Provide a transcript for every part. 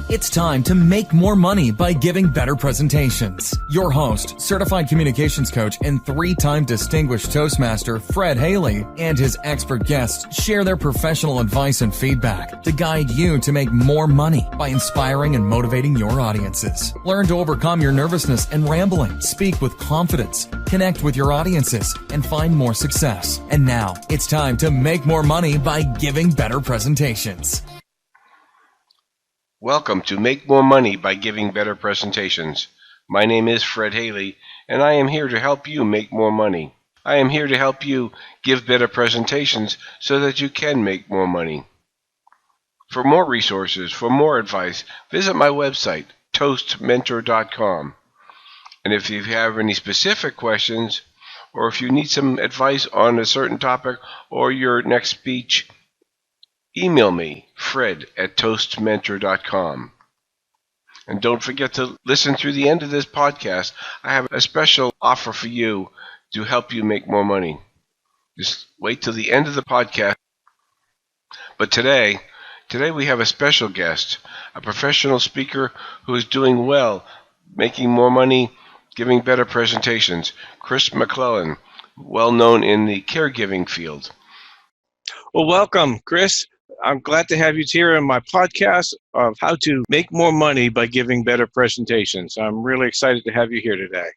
It's time to make more money by giving better presentations. Your host, certified communications coach and 3-time distinguished Toastmaster Fred Haley and his expert guests share their professional advice and feedback to guide you to make more money by inspiring and motivating your audiences. Learn to overcome your nervousness and rambling, speak with confidence, connect with your audiences, and find more success. And now, it's time to make more money by giving better presentations. Welcome to Make More Money by Giving Better Presentations. My name is Fred Haley, and I am here to help you make more money. I am here to help you give better presentations so that you can make more money. For more resources, for more advice, visit my website, toastmentor.com. And if you have any specific questions, or if you need some advice on a certain topic or your next speech, email me, fred@toastmentor.com. And don't forget to listen through the end of this podcast. I have a special offer for you to help you make more money. Just wait till the end of the podcast. But today we have a special guest, a professional speaker who is doing well, making more money, giving better presentations, Chris MacLellan, well known in the caregiving field. Well, welcome, Chris. I'm glad to have you here on my podcast of how to make more money by giving better presentations. I'm really excited to have you here today.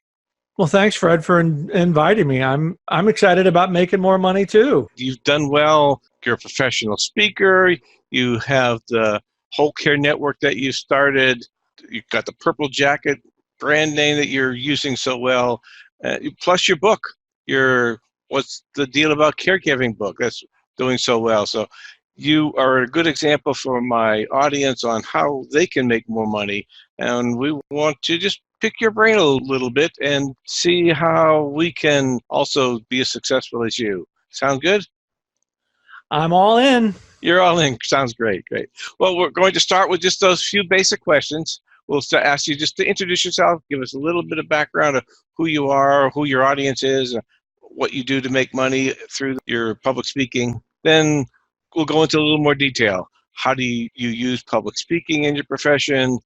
Well, thanks, Fred, for inviting me. I'm excited about making more money too. You've done well. You're a professional speaker. You have the Whole Care Network that you started. You've got the Purple Jacket brand name that you're using so well. Plus your book, your What's the Deal About Caregiving book, that's doing so well. So you are a good example for my audience on how they can make more money. And we want to just pick your brain a little bit and see how we can also be as successful as you. Sound good? I'm all in. You're all in. Sounds great. Great. Well, we're going to start with just those few basic questions. We'll ask you just to introduce yourself, give us a little bit of background of who you are, who your audience is, what you do to make money through your public speaking. Then we'll go into a little more detail. How do you use public speaking in your profession?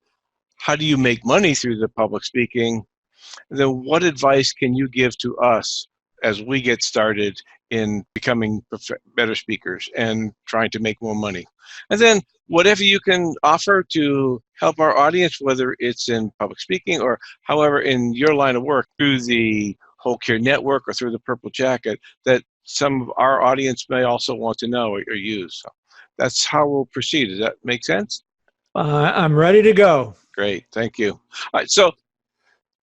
How do you make money through the public speaking? And then what advice can you give to us as we get started in becoming better speakers and trying to make more money? And then whatever you can offer to help our audience, whether it's in public speaking or however in your line of work, through the Whole Care Network or through the Purple Jacket, that some of our audience may also want to know or use. So that's how we'll proceed. Does that make sense? I'm ready to go. Great, thank you. All right, so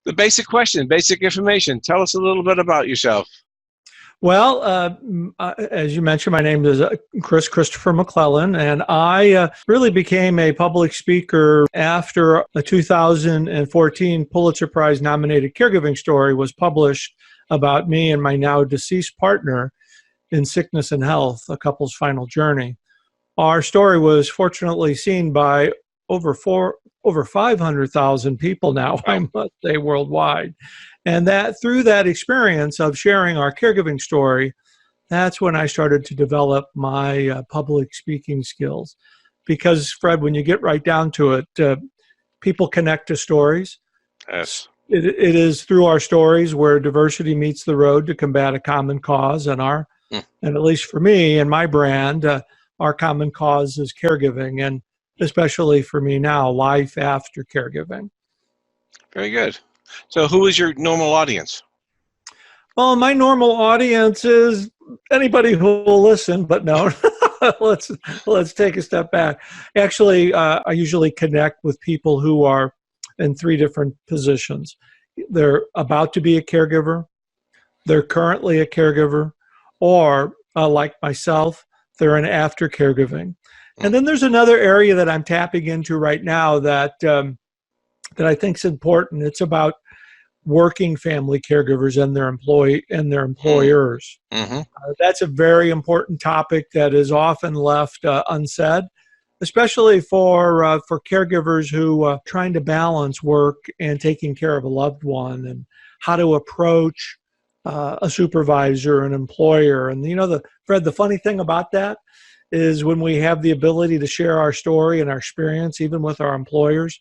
the basic question, basic information. Tell us a little bit about yourself. Well, as you mentioned, my name is Christopher MacLellan, and I really became a public speaker after a 2014 Pulitzer Prize nominated caregiving story was published about me and my now deceased partner in Sickness and Health, A Couple's Final Journey. Our story was fortunately seen by over 500,000 people now, I must say, worldwide. And that through that experience of sharing our caregiving story, that's when I started to develop my public speaking skills. Because, Fred, when you get right down to it, people connect to stories. Yes. It is through our stories where diversity meets the road to combat a common cause. And and at least for me and my brand, our common cause is caregiving, and especially for me now, life after caregiving. Very good. So who is your normal audience? Well, my normal audience is anybody who will listen, but no, let's take a step back. Actually, I usually connect with people who are in 3 different positions. They're about to be a caregiver, they're currently a caregiver, or like myself, they're in after caregiving. And then there's another area that I'm tapping into right now that I think is important. It's about working family caregivers and their employers. Mm-hmm. That's a very important topic that is often left unsaid, especially for caregivers who are trying to balance work and taking care of a loved one, and how to approach a supervisor, an employer. And Fred, the funny thing about that is when we have the ability to share our story and our experience, even with our employers,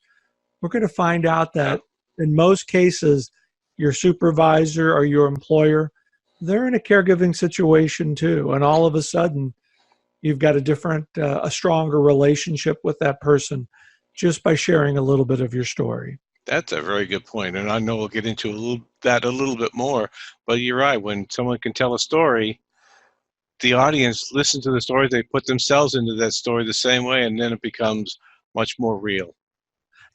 we're going to find out that in most cases, your supervisor or your employer, they're in a caregiving situation too. And all of a sudden, you've got a stronger relationship with that person just by sharing a little bit of your story. That's a very good point, and I know we'll get into that a little bit more, but you're right. When someone can tell a story, the audience listen to the story, they put themselves into that story the same way, and then it becomes much more real.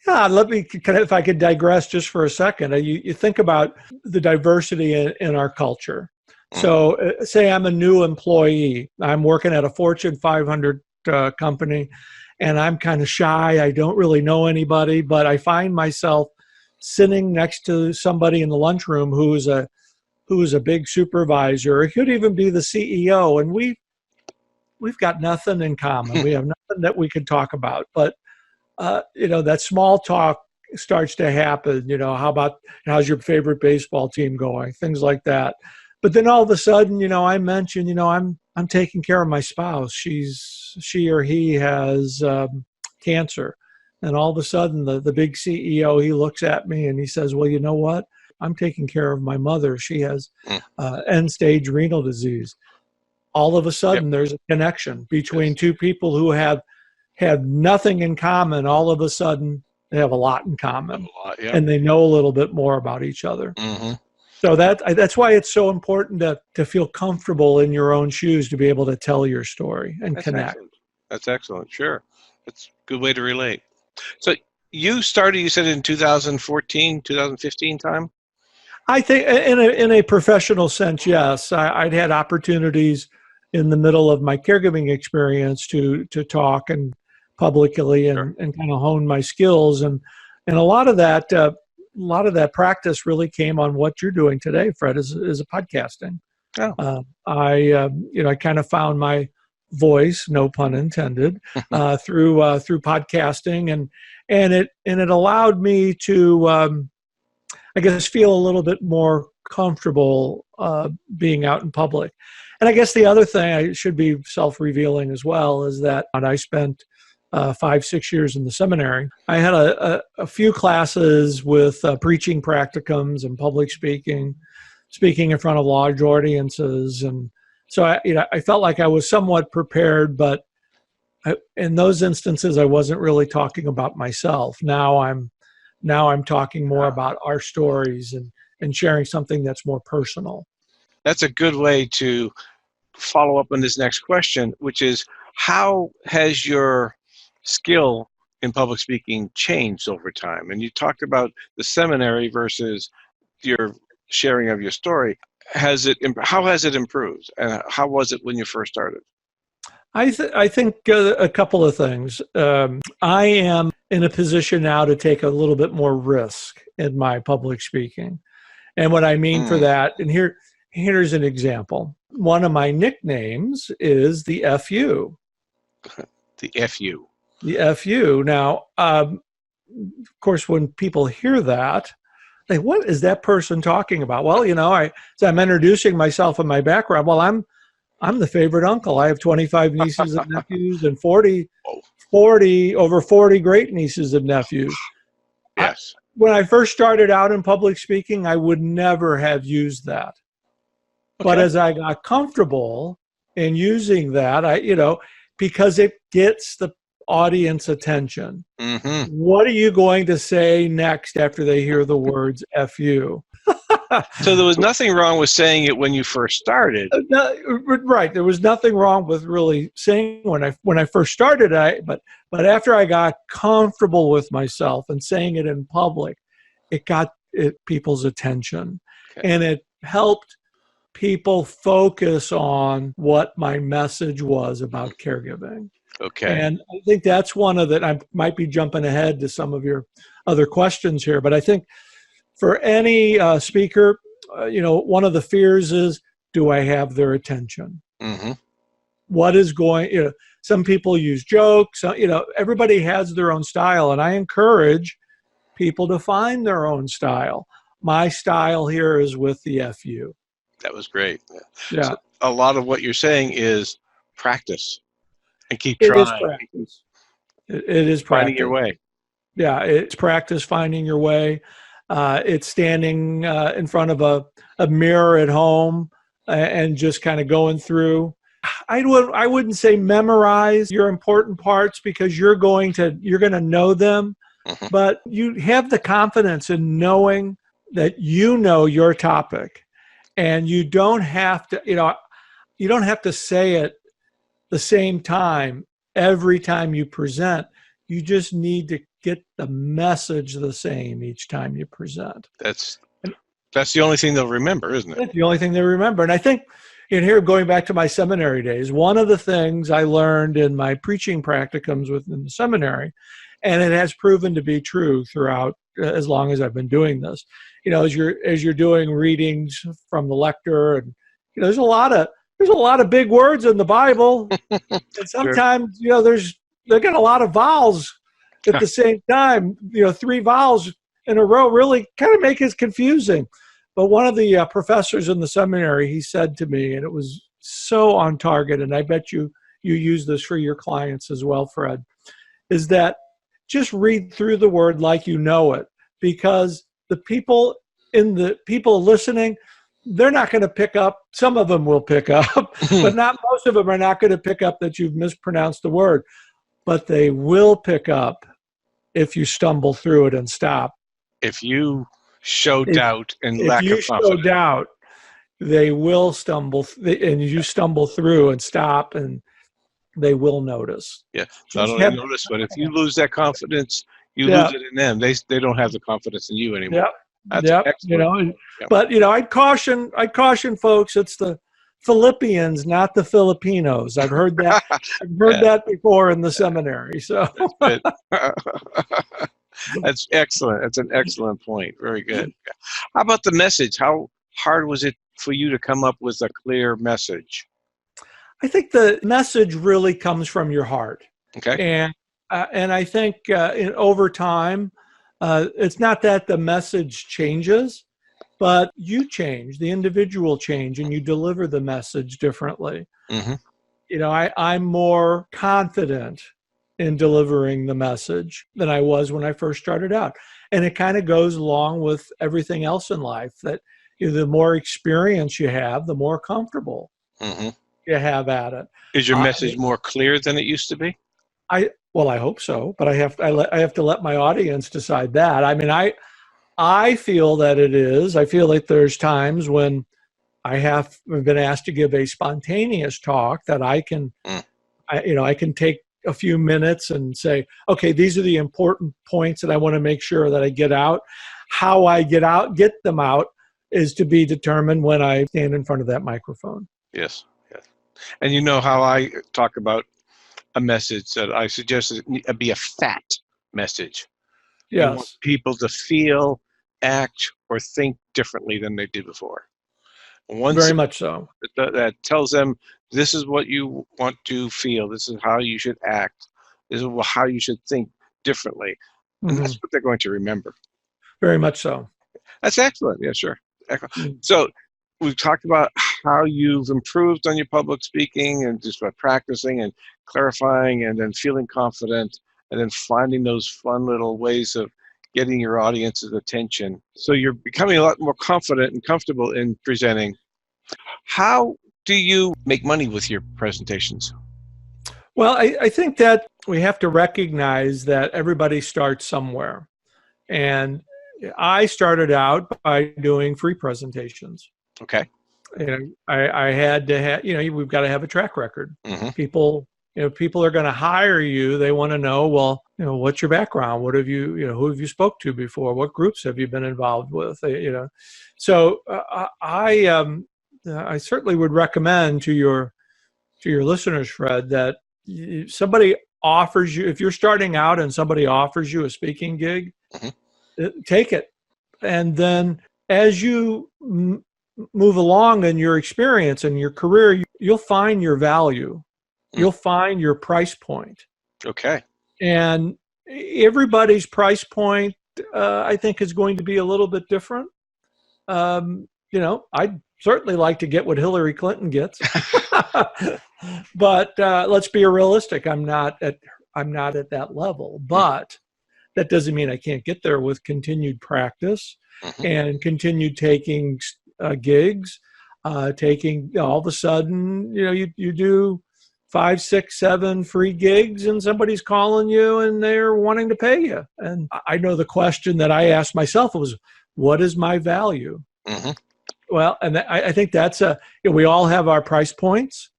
Yeah, if I could digress just for a second. You think about the diversity in our culture. So say I'm a new employee. I'm working at a Fortune 500 company, and I'm kind of shy. I don't really know anybody, but I find myself sitting next to somebody in the lunchroom who is a big supervisor. It could even be the CEO, and we've got nothing in common. We have nothing that we could talk about. But that small talk starts to happen. How's your favorite baseball team going? Things like that. But then all of a sudden, I mention, I'm taking care of my spouse. She or he has cancer. And all of a sudden, the big CEO, he looks at me and he says, well, you know what? I'm taking care of my mother. She has end-stage renal disease. All of a sudden, there's a connection between two people who have nothing in common. All of a sudden, they have a lot in common. And they know a little bit more about each other. Mm-hmm. So that's why it's so important to feel comfortable in your own shoes to be able to tell your story and connect. Excellent. That's excellent. Sure. That's a good way to relate. So you started, you said in 2014, 2015 time? I think in a professional sense, yes. I'd had opportunities in the middle of my caregiving experience to talk and publicly and kind of hone my skills. And a lot of that practice really came on what you're doing today, Fred, is a podcasting. Oh. I kind of found my voice, no pun intended, through podcasting, and it allowed me to, I guess, feel a little bit more comfortable being out in public. And I guess the other thing, I should be self-revealing as well, is that I spent 5-6 years in the seminary. I had a few classes with preaching practicums and public speaking in front of large audiences, and so I felt like I was somewhat prepared. But in those instances, I wasn't really talking about myself. Now I'm talking more about our stories and sharing something that's more personal. That's a good way to follow up on this next question, which is, how has your skill in public speaking changed over time? And you talked about the seminary versus your sharing of your story. How has it improved? And how was it when you first started? I think a couple of things. I am in a position now to take a little bit more risk in my public speaking. And what I mean for that, and here's an example. One of my nicknames is the FU. The FU. The FU. Now, of course, when people hear that, what is that person talking about? Well, as I'm introducing myself and my background, well, I'm the favorite uncle. I have 25 nieces and nephews and over 40 great nieces and nephews. Yes. When I first started out in public speaking, I would never have used that. Okay. But as I got comfortable in using that, because it gets the audience attention. Mm-hmm. What are you going to say next after they hear the words FU? So there was nothing wrong with saying it when you first started. Right. There was nothing wrong with really saying when I first started. But after I got comfortable with myself and saying it in public, it got people's attention, and it helped people focus on what my message was about caregiving. Okay. And I think that's one of I might be jumping ahead to some of your other questions here, but I think for any speaker, one of the fears is, do I have their attention? Mm-hmm. What is going, some people use jokes, everybody has their own style, and I encourage people to find their own style. My style here is with the FU. That was great. Yeah. So a lot of what you're saying is practice. And keep It is trying. practice. It is practice. Finding your way. Yeah, it's practice finding your way. It's standing in front of a mirror at home and just kind of going through. I wouldn't say memorize your important parts because you're going to know them, Mhm. but you have the confidence in knowing that you know your topic, and you don't have to you don't have to say it the same time every time you present. You just need to get the message the same each time you present. That's the only thing they'll remember, isn't it? That's the only thing they remember. And I think in here, going back to my seminary days, one of the things I learned in my preaching practicums within the seminary, and it has proven to be true throughout as long as I've been doing this, as you're doing readings from the lector, and there's a lot of big words in the Bible, and sometimes they got a lot of vowels at the same time. 3 vowels in a row really kind of make it confusing. But one of the professors in the seminary, he said to me, and it was so on target, and I bet you use this for your clients as well, Fred, is that just read through the word like you know it, because the people listening, they're not going to pick up. Some of them will pick up, but not most of them are not going to pick up that you've mispronounced the word. But they will pick up if you stumble through it and stop. If you show doubt and lack of confidence. If you show doubt, they will stumble, and you stumble through and stop, and they will notice. Yeah, not only notice, but if you lose that confidence, you lose it in them. They don't have the confidence in you anymore. Yep. That's excellent. But I'd caution folks. It's the Philippians, not the Filipinos. I've heard that. I've heard that before in the seminary. So that's excellent. That's an excellent point. Very good. How about the message? How hard was it for you to come up with a clear message? I think the message really comes from your heart. Okay. And I think over time, it's not that the message changes, but you change, the individual change, and you deliver the message differently. Mm-hmm. I'm more confident in delivering the message than I was when I first started out. And it kind of goes along with everything else in life, that the more experience you have, the more comfortable you have at it. Is your message more clear than it used to be? I hope so, but I have to let my audience decide that. I mean, I feel that it is. I feel like there's times when I have been asked to give a spontaneous talk that I can take a few minutes and say, okay, these are the important points that I want to make sure that I get out. How I get them out is to be determined when I stand in front of that microphone. Yes. And you know how I talk about a message that I suggest it be a fat message. Yes. You want people to feel, act, or think differently than they did before. Very much so. That tells them this is what you want to feel. This is how you should act. This is how you should think differently. And that's what they're going to remember. Very much so. That's excellent. Yeah, sure. Excellent. So we've talked about how you've improved on your public speaking and just by practicing and clarifying and then feeling confident and then finding those fun little ways of getting your audience's attention. So you're becoming a lot more confident and comfortable in presenting. How do you make money with your presentations? Well, I think that we have to recognize that everybody starts somewhere. And I started out by doing free presentations. Okay. I had to have, we've got to have a track record. Mm-hmm. People are going to hire you. They want to know, well, what's your background? What have you, who have you spoke to before? What groups have you been involved with? So I certainly would recommend to your listeners, Fred, that somebody offers you, if you're starting out and somebody offers you a speaking gig, take it. And then as you move along in your experience and your career, you'll find your value. You'll find your price point. Okay. And everybody's price point, I think, is going to be a little bit different. I'd certainly like to get what Hillary Clinton gets. But let's be realistic. I'm not at that level. But that doesn't mean I can't get there with continued practice and continued taking gigs. Taking all of a sudden, you do 5, 6, 7 free gigs, and somebody's calling you and they're wanting to pay you. And I know the question that I asked myself was, what is my value? Well, and I think that's we all have our price points,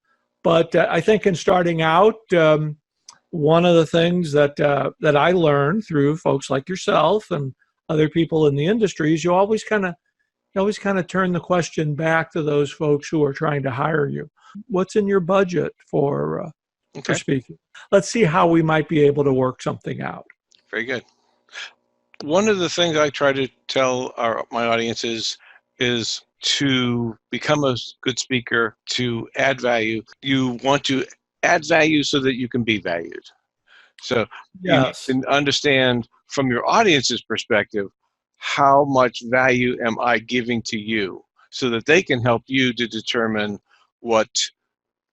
but I think in starting out, one of the things that I learned through folks like yourself and other people in the industry is you always kind of turn the question back to those folks who are trying to hire you. What's in your budget for speaking? Let's see how we might be able to work something out. Very good. One of the things I try to tell my audiences is to become a good speaker, to add value. You want to add value so that you can be valued. So yes. You can understand from your audience's perspective, how much value am I giving to you, so that they can help you to determine what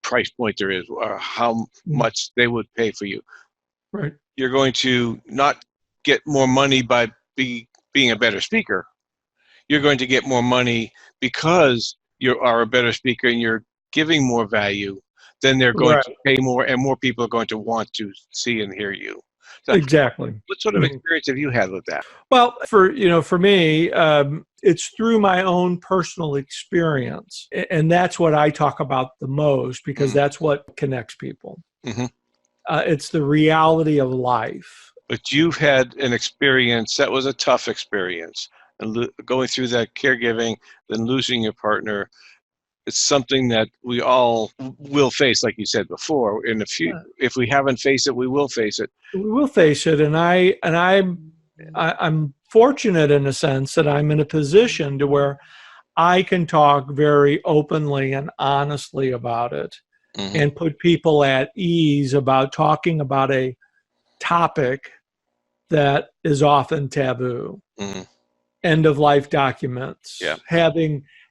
price point there is or how much they would pay for you. Right. You're going to not get more money by being a better speaker. You're going to get more money because you are a better speaker and you're giving more value. Then they're going to pay more, and more people are going to want to see and hear you. So exactly. What sort of experience have you had with that? Well, for me, it's through my own personal experience, and that's what I talk about the most because that's what connects people. It's the reality of life. But you've had an experience that was a tough experience, and going through that caregiving, then losing your partner. It's something that we all will face, like you said before. In if we haven't faced it, we will face it. We will face it, and I'm fortunate in a sense that I'm in a position to where I can talk very openly and honestly about it, and put people at ease about talking about a topic that is often taboo. End of life documents.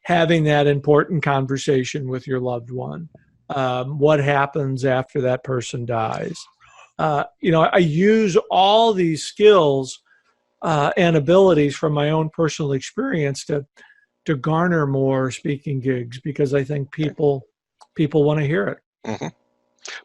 Having that important conversation with your loved one. What happens after that person dies? I use all these skills and abilities from my own personal experience to garner more speaking gigs because I think people want to hear it.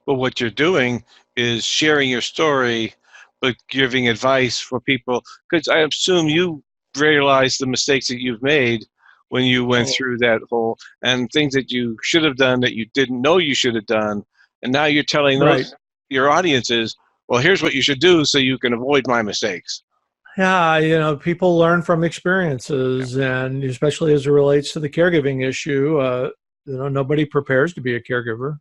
But what you're doing is sharing your story, but giving advice for people, because I assume you realize the mistakes that you've made when you went through that whole, and things that you should have done that you didn't know you should have done. And now you're telling your audiences, well, here's what you should do so you can avoid my mistakes. Yeah, people learn from experiences, and especially as it relates to the caregiving issue, nobody prepares to be a caregiver.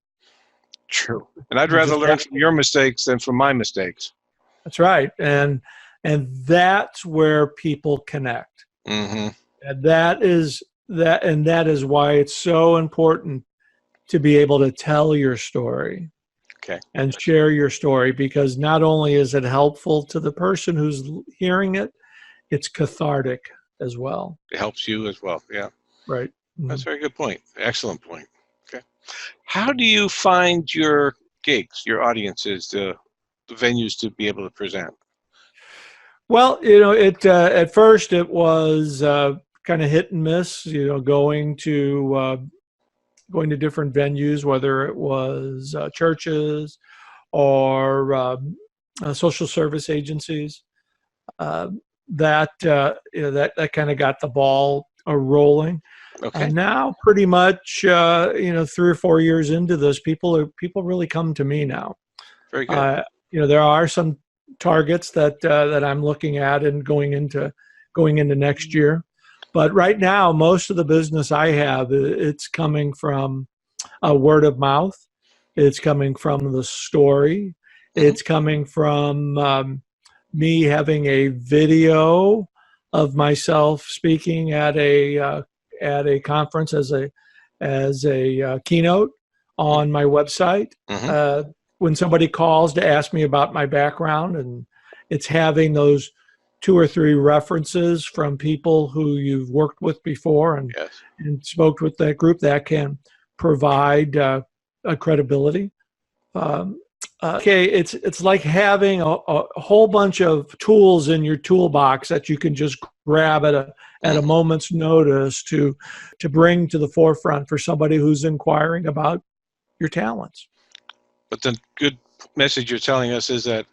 True. And I'd rather learn from your mistakes than from my mistakes. That's right. And that's where people connect. And that is why it's so important to be able to tell your story and share your story, because not only is it helpful to the person who's hearing it, it's cathartic as well. It helps you as well. Yeah. Right. That's a very good point. Excellent point. Okay. How do you find your gigs, your audiences, the venues to be able to present? Well, at first it was kind of hit and miss, going to different venues, whether it was churches or social service agencies. That kind of got the ball rolling. And now, pretty much, 3 or 4 years into this, people really come to me now. Very good. There are some targets that I'm looking at and going into next year. But right now, most of the business I have, it's coming from word of mouth. It's coming from the story. It's coming from me having a video of myself speaking at a conference as a keynote on my website. When somebody calls to ask me about my background, and it's having those 2 or 3 references from people who you've worked with before and spoke with that group, that can provide credibility. Okay, it's like having a whole bunch of tools in your toolbox that you can just grab at a moment's notice to bring to the forefront for somebody who's inquiring about your talents. But the good message you're telling us is that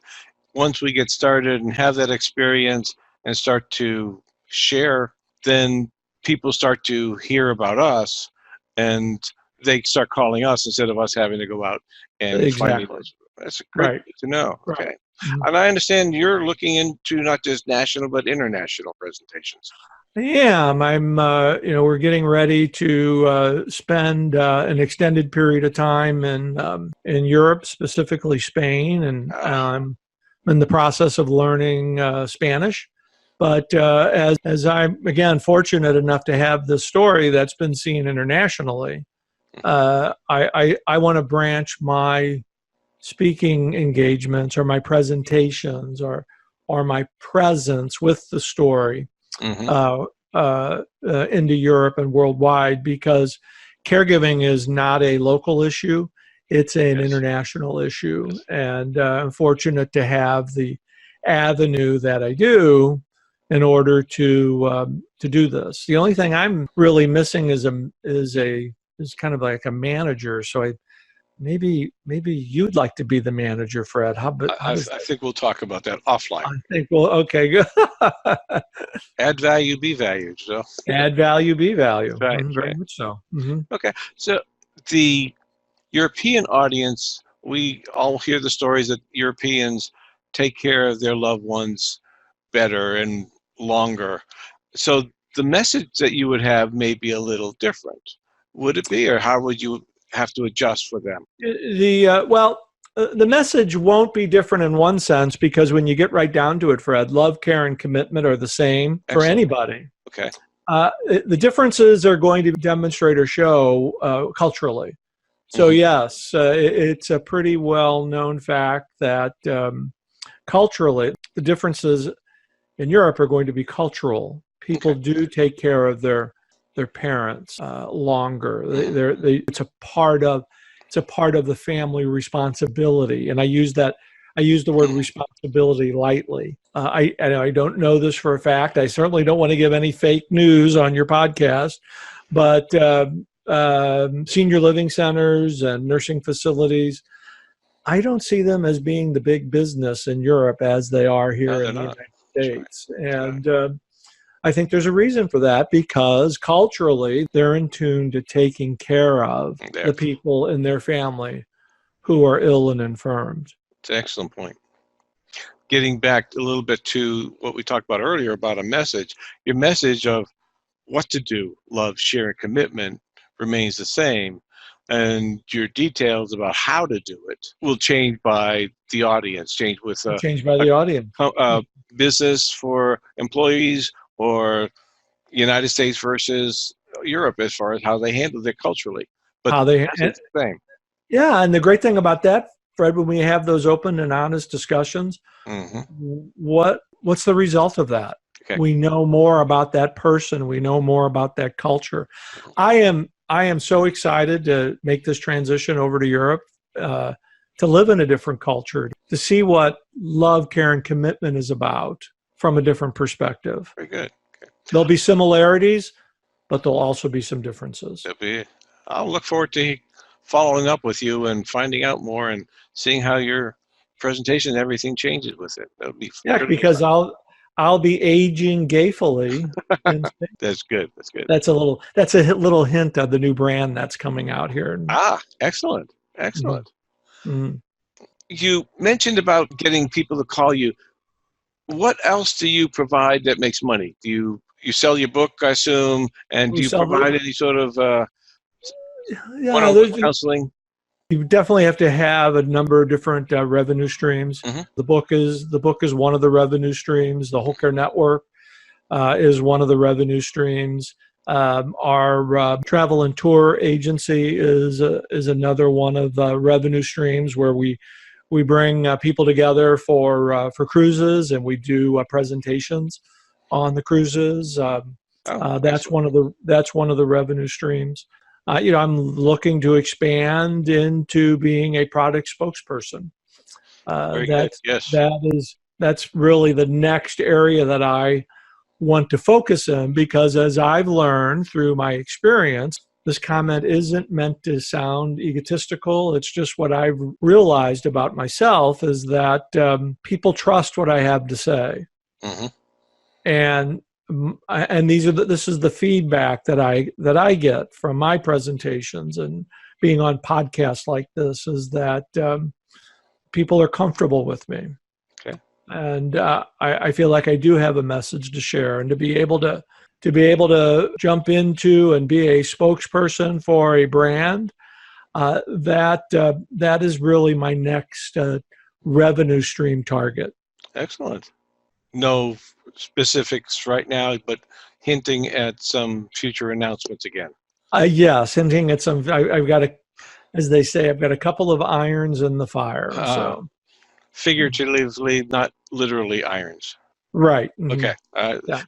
once we get started and have that experience and start to share, then people start to hear about us, and they start calling us instead of us having to go out and finding those. That's great to know. Right. Okay. And I understand you're looking into not just national but international presentations. Yeah, we're getting ready to spend an extended period of time in Europe, specifically Spain, and I'm in the process of learning Spanish. But as I'm, again, fortunate enough to have this story that's been seen internationally, I want to branch my speaking engagements or my presentations or my presence with the story into Europe and worldwide, because caregiving is not a local issue. It's an international issue. And I'm fortunate to have the avenue that I do in order to do this. The only thing I'm really missing is kind of like a manager. So maybe you'd like to be the manager, Fred. I think we'll talk about that offline. I think, well, okay, good. Add value, be valued. So add value, be valued. Right, Very much so. Okay, so the European audience, we all hear the stories that Europeans take care of their loved ones better and longer. So the message that you would have may be a little different. Would it be, or how would you have to adjust for them? The message won't be different in one sense, because when you get right down to it, Fred, love, care, and commitment are the same for anybody. Okay. The differences are going to demonstrate or show culturally. So yes, it's a pretty well-known fact that culturally, the differences in Europe are going to be cultural. People do take care of their parents longer. It's a part of the family responsibility, and I use the word responsibility lightly. I don't know this for a fact. I certainly don't want to give any fake news on your podcast, but senior living centers and nursing facilities, I don't see them as being the big business in Europe as they are here in the United States. And I think there's a reason for that, because culturally they're in tune to taking care of the people in their family who are ill and infirmed. It's an excellent point. Getting back a little bit to what we talked about earlier about a message, your message of what to do, love, share, and commitment remains the same, and your details about how to do it will change by the audience, change by the audience. Business for employees, or United States versus Europe as far as how they handle it culturally. But how they the same. Yeah, and the great thing about that, Fred, when we have those open and honest discussions, what's the result of that? Okay. We know more about that person. We know more about that culture. I am so excited to make this transition over to Europe, to live in a different culture, to see what love, care, and commitment is about from a different perspective. Very good. Okay. There'll be similarities, but there'll also be some differences. I'll look forward to following up with you and finding out more and seeing how your presentation and everything changes with it. That'll be because I'll be aging gayfully. That's good. That's a little hint of the new brand that's coming out here. Excellent. You mentioned about getting people to call you. What else do you provide that makes money? Do you sell your book, I assume, and do you provide any sort of one-on-one counseling? You definitely have to have a number of different revenue streams. The book is one of the revenue streams. The Whole Care Network is one of the revenue streams. Our travel and tour agency is another one of the revenue streams, where we bring people together for cruises, and we do presentations on the cruises. That's one of the revenue streams. I'm looking to expand into being a product spokesperson. Very good. Yes. That's really the next area that I want to focus in, because as I've learned through my experience, this comment isn't meant to sound egotistical. It's just what I've realized about myself is that people trust what I have to say. Mm-hmm. And this is the feedback that I get from my presentations and being on podcasts like this, is that people are comfortable with me. Okay. And I feel like I do have a message to share, and to be able to jump into and be a spokesperson for a brand, that is really my next revenue stream target. Excellent. No specifics right now, but hinting at some future announcements again. Yes, hinting at some. I've got as they say, I've got a couple of irons in the fire. So figuratively, not literally irons. Right. Mm-hmm. Okay. Yeah.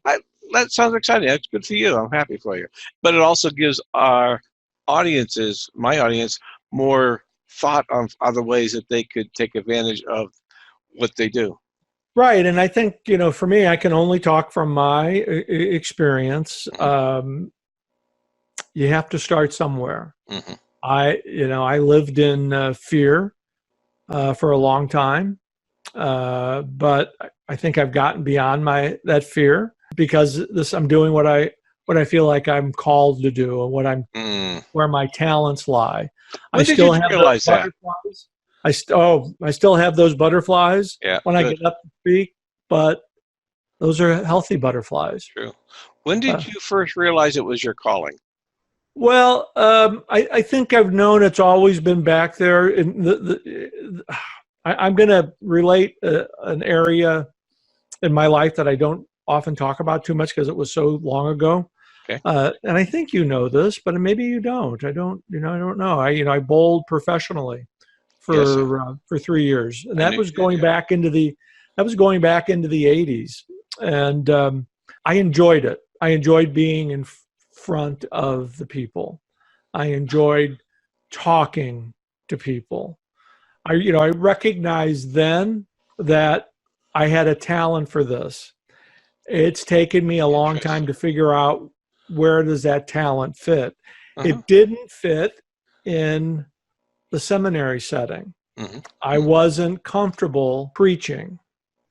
That sounds exciting. That's good for you. I'm happy for you. But it also gives our audiences, my audience, more thought on other ways that they could take advantage of what they do. Right. And I think, for me, I can only talk from my experience. You have to start somewhere. Mm-hmm. I lived in fear for a long time. But I think I've gotten beyond that fear, because I'm doing what I feel like I'm called to do, and where my talents lie. When did you realize that? Butterflies. I still have those butterflies when I get up to speak, but those are healthy butterflies. True. When did you first realize it was your calling? Well, I think I've known it's always been back there. I'm going to relate an area in my life that I don't often talk about too much because it was so long ago. Okay. And I think you know this, but maybe you don't. I don't know. I bowled professionally for 3 years, and that was going back into the 80s, and I enjoyed it. I enjoyed being in front of the people. I enjoyed talking to people. I recognized then that I had a talent for this. It's taken me a long time to figure out where does that talent fit. It didn't fit in the seminary setting. I wasn't comfortable preaching.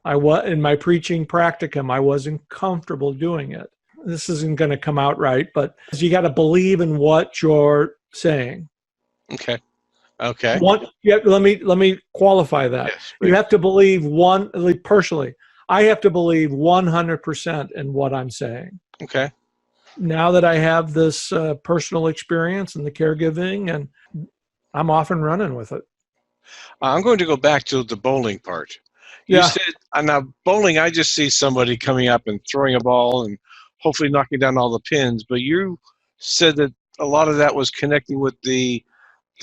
In my preaching practicum, I wasn't comfortable doing it. This isn't going to come out right, but you got to believe in what you're saying. Okay. Let me qualify that. Yes, you have to believe personally. I have to believe 100% in what I'm saying. Okay. Now that I have this personal experience in the caregiving, and I'm off and running with it. I'm going to go back to the bowling part. You said, now bowling, I just see somebody coming up and throwing a ball and hopefully knocking down all the pins. But you said that a lot of that was connecting with the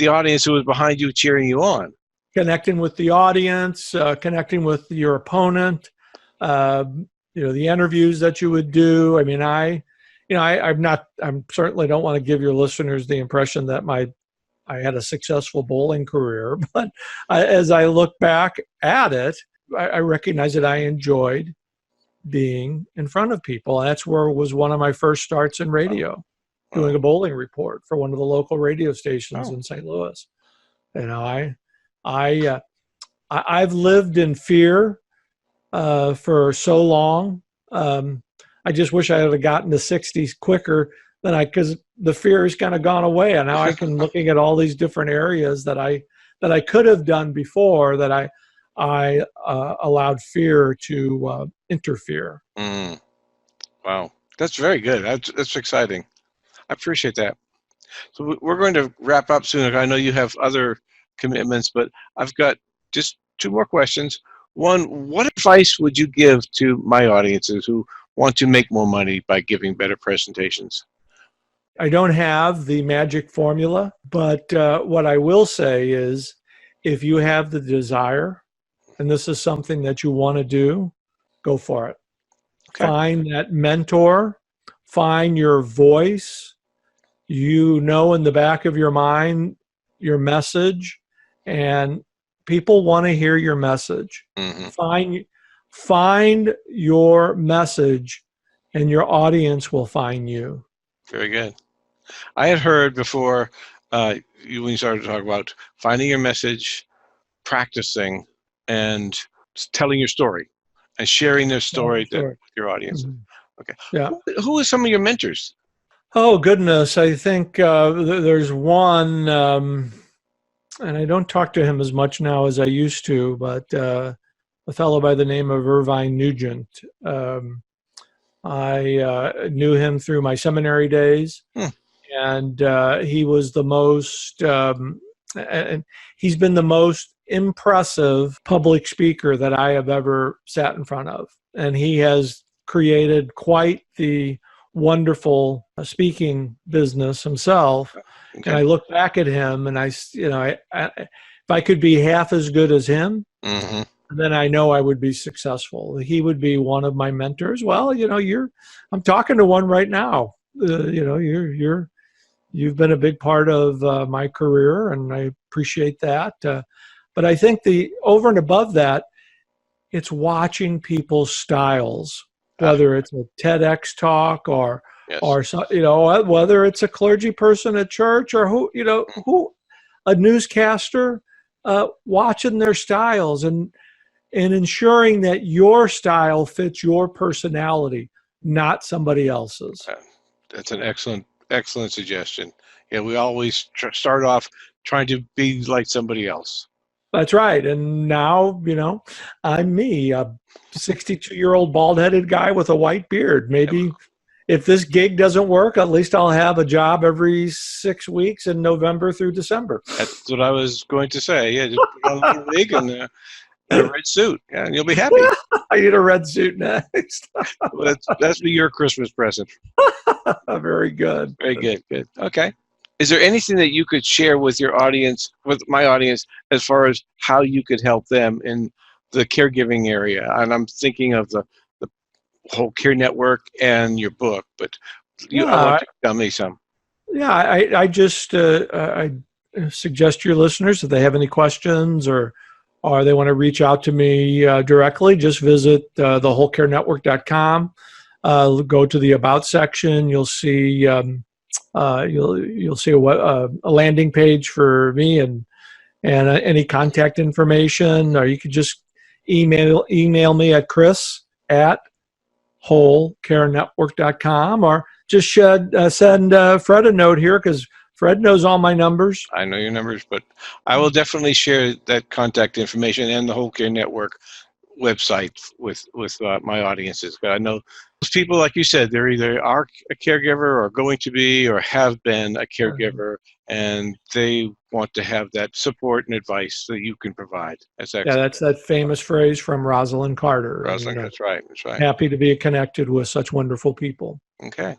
audience who was behind you, cheering you on. Connecting with the audience, connecting with your opponent, the interviews that you would do. I mean, I certainly don't want to give your listeners the impression that I had a successful bowling career, but as I look back at it, I recognize that I enjoyed being in front of people. And that's where was one of my first starts in radio, doing a bowling report for one of the local radio stations in St. Louis. I've lived in fear for so long. I just wish I had gotten to 60s quicker because the fear has kind of gone away. And now I can looking at all these different areas that I could have done before that I allowed fear to interfere. Wow. That's very good. That's exciting. I appreciate that. So we're going to wrap up soon. I know you have other commitments, but I've got just 2 more questions. One, what advice would you give to my audiences who want to make more money by giving better presentations? I don't have the magic formula, but what I will say is if you have the desire and this is something that you want to do, go for it. Okay. Find that mentor, find your voice, you know in the back of your mind your message, and people want to hear your message. Mm-hmm. Find your message, and your audience will find you. Very good. I had heard before when you started to talk about finding your message, practicing, and telling your story, and sharing their story with your audience. Mhm. Okay. Yeah. Who are some of your mentors? Oh goodness, I think there's one, and I don't talk to him as much now as I used to, but a fellow by the name of Irvine Nugent. I knew him through my seminary days, and he was the most, and he's been the most impressive public speaker that I have ever sat in front of. And he has created quite the wonderful speaking business himself. Okay. And I look back at him, and if I could be half as good as him, Mm-hmm. then I know I would be successful. He would be one of my mentors. Well, I'm talking to one right now. You've been a big part of my career, and I appreciate that. But I think over and above that, it's watching people's styles, whether it's a TEDx talk or whether it's a clergy person at church or who a newscaster, watching their styles and ensuring that your style fits your personality, not somebody else's. That's an excellent suggestion. Yeah, we always start off trying to be like somebody else. That's right. And now, I'm me, a 62-year-old bald-headed guy with a white beard. Maybe if this gig doesn't work, at least I'll have a job every 6 weeks in November through December. That's what I was going to say. Yeah, just put on a little wig and a red suit, and you'll be happy. I need a red suit next. Well, that's your Christmas present. Very good. Very good. Good. Okay. Is there anything that you could share with your audience, with my audience, as far as how you could help them in the caregiving area? And I'm thinking of the whole care network and your book, but I want you to tell me some. Yeah, I just I suggest to your listeners, if they have any questions or they want to reach out to me directly, just visit thewholecarenetwork.com. Go to the About section. You'll see you'll see a landing page for me and any contact information, or you could just email me at chris@wholecarenetwork.com, or just send Fred a note here, because Fred knows all my numbers. I know your numbers, but I will definitely share that contact information and the Whole Care Network website with my audiences. But I know those people, like you said, they're either are a caregiver or going to be or have been a caregiver, and they want to have that support and advice that you can provide. That's excellent. Yeah, that's that famous phrase from Rosalind Carter. Rosalind, that's right. That's right. Happy to be connected with such wonderful people. Okay.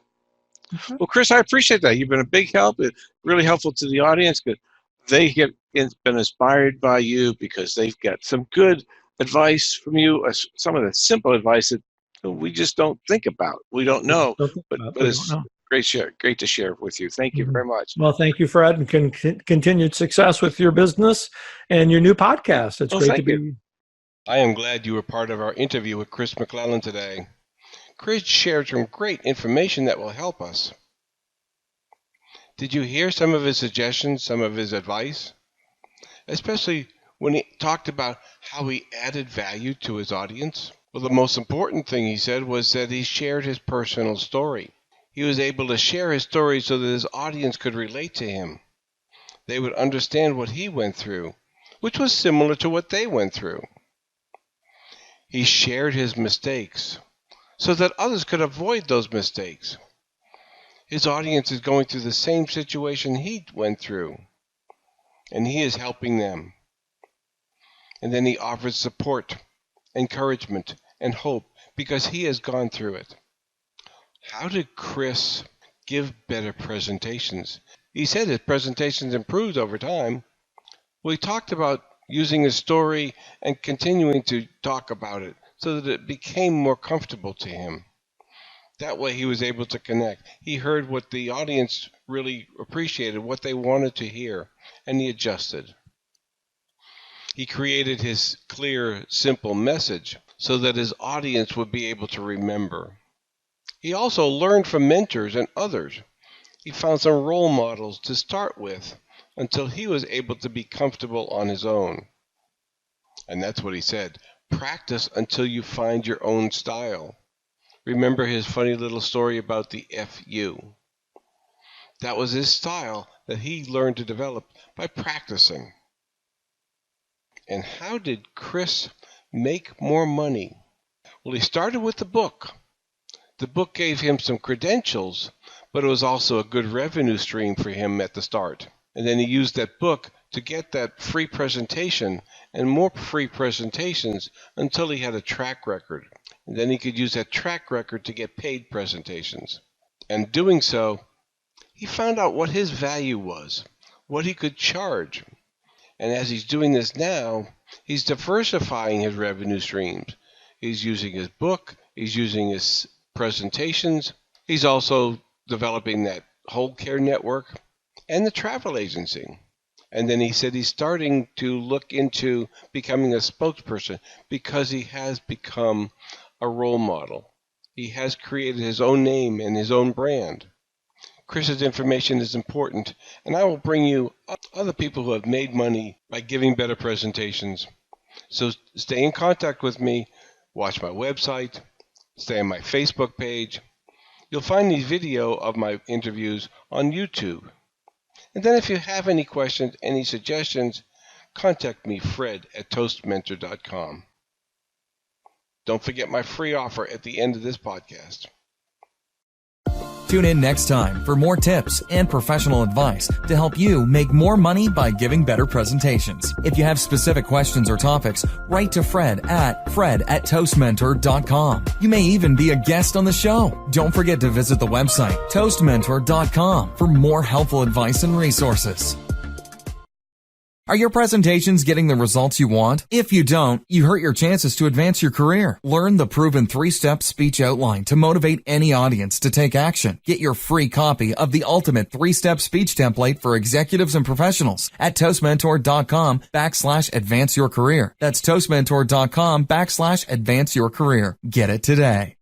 Well, Chris, I appreciate that. You've been a big help. It's really helpful to the audience, because they have been inspired by you, because they've got some good advice from you, some of the simple advice that we just don't think about. We don't know, but it's great to share with you. Thank you very much. Well, thank you, Fred, and continued success with your business and your new podcast. It's great to be. I am glad you were part of our interview with Chris MacLellan today. Chris shared some great information that will help us. Did you hear some of his suggestions, some of his advice? Especially when he talked about how he added value to his audience? Well, the most important thing he said was that he shared his personal story. He was able to share his story so that his audience could relate to him. They would understand what he went through, which was similar to what they went through. He shared his mistakes so that others could avoid those mistakes. His audience is going through the same situation he went through, and he is helping them. And then he offers support, encouragement, and hope, because he has gone through it. How did Chris give better presentations? He said his presentations improved over time. Well, he talked about using his story and continuing to talk about it so that it became more comfortable to him. That way he was able to connect. He heard what the audience really appreciated, what they wanted to hear, and he adjusted. He created his clear, simple message so that his audience would be able to remember. He also learned from mentors and others. He found some role models to start with until he was able to be comfortable on his own. And that's what he said. Practice until you find your own style. Remember his funny little story about the FU. That was his style that he learned to develop by practicing. And how did Chris make more money? Well, he started with the book. The book gave him some credentials, but it was also a good revenue stream for him at the start. And then he used that book to get that free presentation and more free presentations until he had a track record. And then he could use that track record to get paid presentations. And doing so, he found out what his value was, what he could charge. And as he's doing this now, he's diversifying his revenue streams. He's using his book, he's using his presentations, he's also developing that whole care network and the travel agency. And then he said he's starting to look into becoming a spokesperson because he has become a role model. He has created his own name and his own brand. Chris's information is important, and I will bring you other people who have made money by giving better presentations. So stay in contact with me, watch my website, stay on my Facebook page. You'll find the video of my interviews on YouTube. And then if you have any questions, any suggestions, contact me, Fred, at toastmentor.com. Don't forget my free offer at the end of this podcast. Tune in next time for more tips and professional advice to help you make more money by giving better presentations. If you have specific questions or topics, write to Fred at toastmentor.com. You may even be a guest on the show. Don't forget to visit the website toastmentor.com for more helpful advice and resources. Are your presentations getting the results you want? If you don't, you hurt your chances to advance your career. Learn the proven 3-step speech outline to motivate any audience to take action. Get your free copy of the ultimate 3-step speech template for executives and professionals at toastmentor.com/advance your career. That's toastmentor.com/advance your career. Get it today.